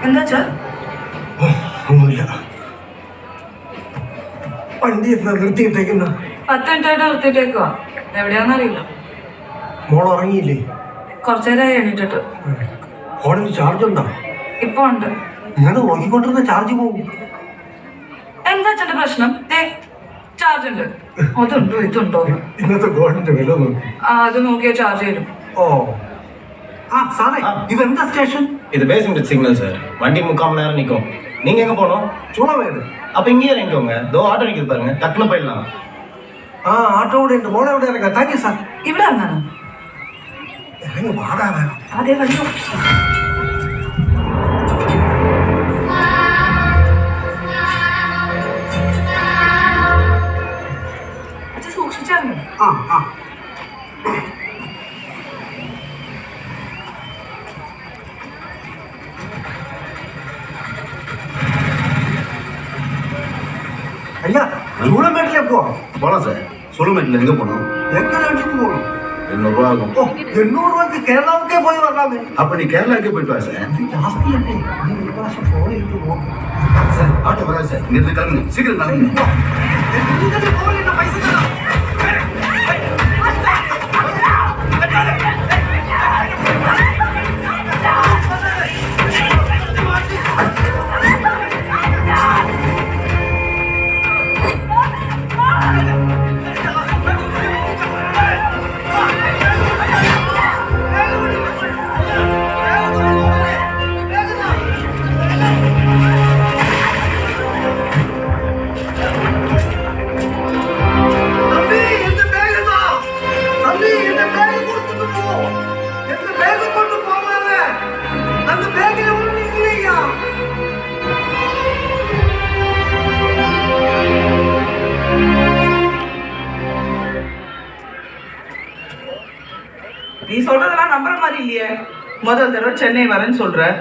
എന്താച്ചാ ഒന്നുമില്ല. വണ്ടി നിർത്തിയിട്ടേക്കുന്ന 10 മിനിറ്റായിട്ട് നിർത്തിയിട്ടേക്കുവാ. എവിടെയാന്നറിയില്ല. മോൾ ഉറങ്ങിയില്ലേ? കുറച്ചേരായി എണീറ്റിട്ട്. ഫോണിൽ ചാർജ് ഉണ്ടോ? ഇപ്പൊ ഉണ്ട്. ഇങ്ങനെ നോക്കിക്കൊണ്ടിരുന്ന ചാർജ് പോകും. എന്താ ചേട്ടന്റെ പ്രശ്നം? ചാർജ് ഉണ്ട്. അതുണ്ടോ ഇതുണ്ടോ? ഇന്നത്തെ ഗോൾഡിന്റെ വില നോക്കി. അത് നോക്കിയാ ചാർജ് ചെയ്യും. ഓ ആ സാറേ, ഇതെന്താ സ്റ്റേഷൻ? இது பேசிக் சிக்னல் சார். வண்டி 3/4 மணி நேரம் நிற்கும். நீங்க எங்க போகணும்? ചൂളവേട്. அப்ப இங்கேயே இறங்கிக்கோங்க. தோ ஆட்டோ நிற்குது பாருங்க, டக்குன்னு போயிடலாம். ആ ആട്ടോ ഇവിടെ ഉണ്ട്. മോളെ എവിടെ ഇറങ്ങാം? Thank you sir. ഇവിടെ ഇറങ്ങാനോ? ഇറങ്ങി പാടാ വേണം. അതേ വഴിയോ? അച്ഛൻ സൂക്ഷിച്ചായിരുന്നു. ആ ആ ஐயா, சூளமேட்டிலே போகலாம் சார். சூளமேட்டில் எங்கே போகணும்? எங்க நாட்டுக்கு போகணும்? 800 ரூபா ஆகும். ஓ, 800 ரூபாய்க்கு கேரளாவுக்கே போய் வரலாமே. அப்போ நீ கேரளாவுக்கே போயிட்டு வா சார். ஜாஸ்தி இல்லை. நீ ஒரு மாதம் போன இருக்கு போகும் சார். ஆட்டோ வராது சார். இங்கிருந்து கிளம்புங்க, சீக்கிரம் கிளம்புங்க. நீ சொல்றதெல்லாம் நம்புற மாதிரி இல்லையே. முதல் தடவை சென்னை வரேன்னு சொல்ற.